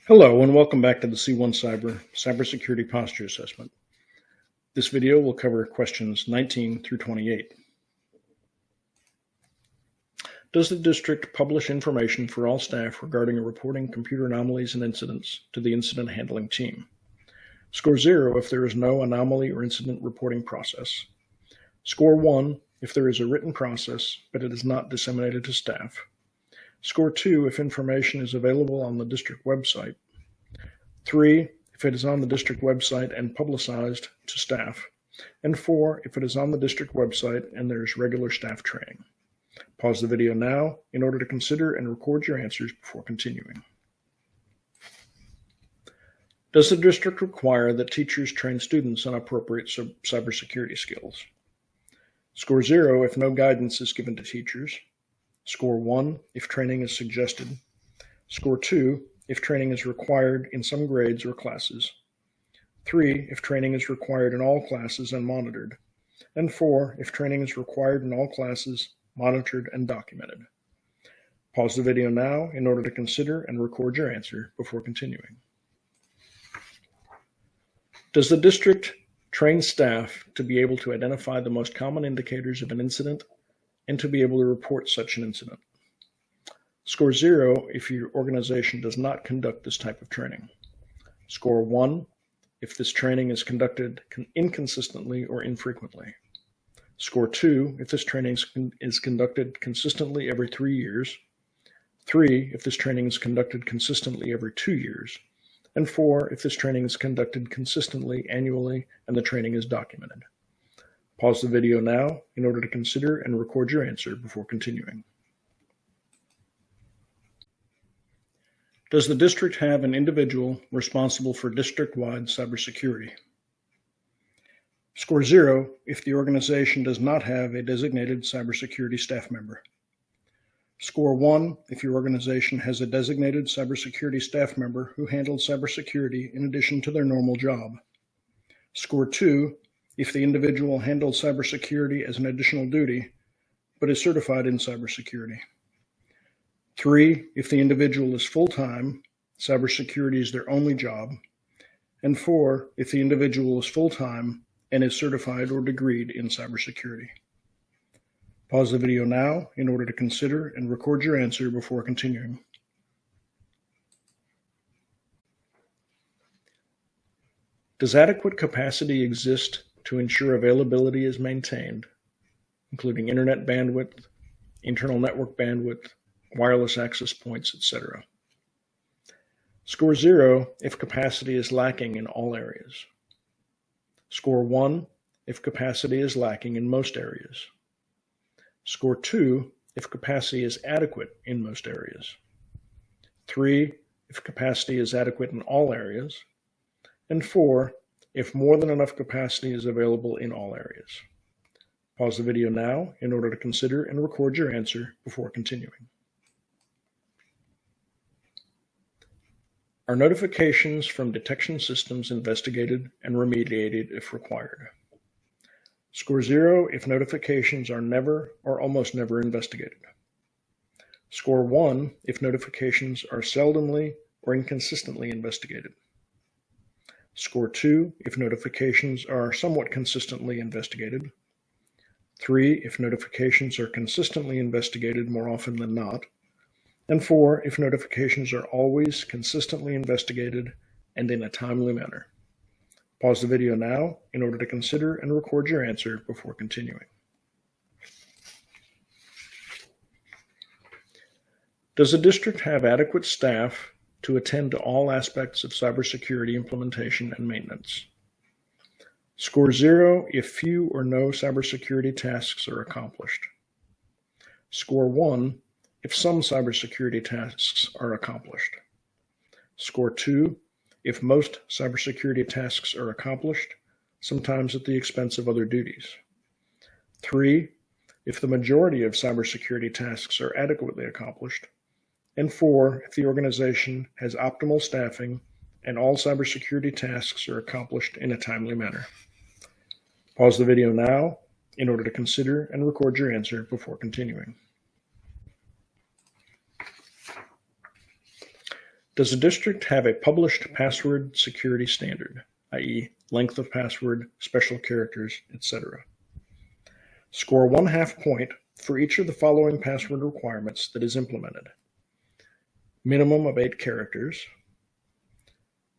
Hello and welcome back to the C1 Cybersecurity Posture Assessment. This video will cover questions 19 through 28. Does the district publish information for all staff regarding reporting computer anomalies and incidents to the incident handling team? Score 0 if there is no anomaly or incident reporting process. Score 1 if there is a written process, but it is not disseminated to staff. Score 2 if information is available on the district website. 3 if it is on the district website and publicized to staff. And 4 if it is on the district website and there is regular staff training. Pause the video now in order to consider and record your answers before continuing. Does the district require that teachers train students on appropriate cybersecurity skills? Score 0 if no guidance is given to teachers. Score 1 if training is suggested. Score 2 if training is required in some grades or classes. 3 if training is required in all classes and monitored. And 4 if training is required in all classes, monitored and documented. Pause the video now in order to consider and record your answer before continuing. Does the district train staff to be able to identify the most common indicators of an incident and to be able to report such an incident? Score 0 if your organization does not conduct this type of training. Score 1 if this training is conducted inconsistently or infrequently. Score 2 if this training is conducted consistently every 3 years. 3 if this training is conducted consistently every 2 years. And 4 if this training is conducted consistently annually and the training is documented. Pause the video now in order to consider and record your answer before continuing. Does the district have an individual responsible for district-wide cybersecurity? Score 0 if the organization does not have a designated cybersecurity staff member. Score 1 if your organization has a designated cybersecurity staff member who handles cybersecurity in addition to their normal job. Score 2 if the individual handles cybersecurity as an additional duty, but is certified in cybersecurity. 3 if the individual is full-time, cybersecurity is their only job. And 4 if the individual is full-time and is certified or degreed in cybersecurity. Pause the video now in order to consider and record your answer before continuing. Does adequate capacity exist to ensure availability is maintained, including internet bandwidth, internal network bandwidth, wireless access points, etc.? Score 0 if capacity is lacking in all areas. Score 1 if capacity is lacking in most areas. Score 2 if capacity is adequate in most areas. 3 if capacity is adequate in all areas. And 4 if more than enough capacity is available in all areas. Pause the video now in order to consider and record your answer before continuing. Are notifications from detection systems investigated and remediated if required? Score 0 if notifications are never or almost never investigated. Score 1 if notifications are seldomly or inconsistently investigated. Score 2 if notifications are somewhat consistently investigated. 3 if notifications are consistently investigated more often than not. And 4 if notifications are always consistently investigated and in a timely manner. Pause the video now in order to consider and record your answer before continuing. Does the district have adequate staff to attend to all aspects of cybersecurity implementation and maintenance? Score 0 if few or no cybersecurity tasks are accomplished. Score 1 if some cybersecurity tasks are accomplished. Score 2 if most cybersecurity tasks are accomplished, sometimes at the expense of other duties. 3 if the majority of cybersecurity tasks are adequately accomplished. And 4 if the organization has optimal staffing and all cybersecurity tasks are accomplished in a timely manner. Pause the video now in order to consider and record your answer before continuing. Does the district have a published password security standard, i.e. length of password, special characters, etc.? Score 1/2 point for each of the following password requirements that is implemented. Minimum of 8 characters.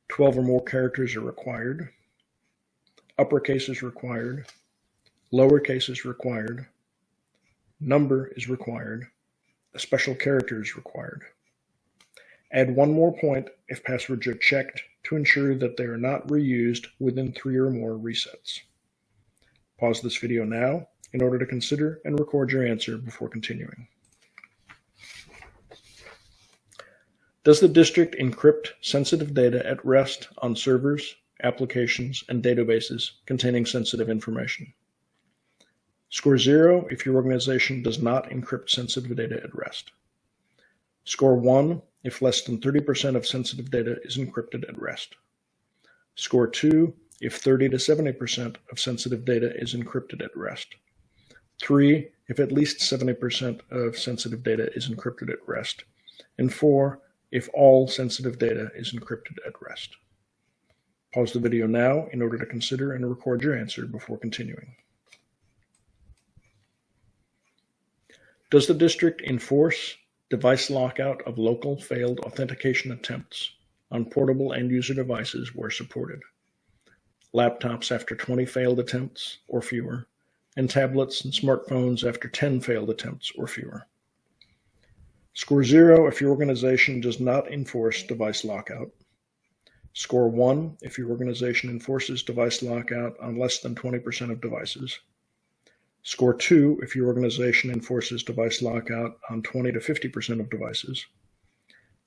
12 or more characters are required. Uppercase is required. Lowercase is required. Number is required. A special character is required. Add 1 more point if passwords are checked to ensure that they are not reused within 3 or more resets. Pause this video now in order to consider and record your answer before continuing. Does the district encrypt sensitive data at rest on servers, applications, and databases containing sensitive information? Score 0 if your organization does not encrypt sensitive data at rest. Score 1 if less than 30% of sensitive data is encrypted at rest. Score 2 if 30 to 70% of sensitive data is encrypted at rest. 3 if at least 70% of sensitive data is encrypted at rest. And 4 if all sensitive data is encrypted at rest. Pause the video now in order to consider and record your answer before continuing. Does the district enforce device lockout of local failed authentication attempts on portable end-user devices where supported? Laptops after 20 failed attempts or fewer, and tablets and smartphones after 10 failed attempts or fewer. Score 0 if your organization does not enforce device lockout. Score 1 if your organization enforces device lockout on less than 20% of devices. Score 2 if your organization enforces device lockout on 20 to 50% of devices.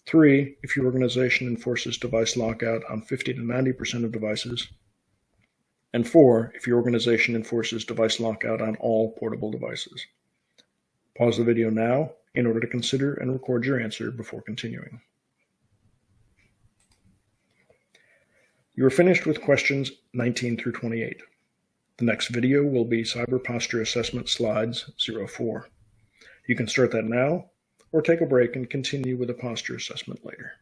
3 if your organization enforces device lockout on 50 to 90% of devices. And 4 if your organization enforces device lockout on all portable devices. Pause the video now in order to consider and record your answer before continuing. You are finished with questions 19 through 28. The next video will be Cyber Posture Assessment Slides 04. You can start that now or take a break and continue with a posture assessment later.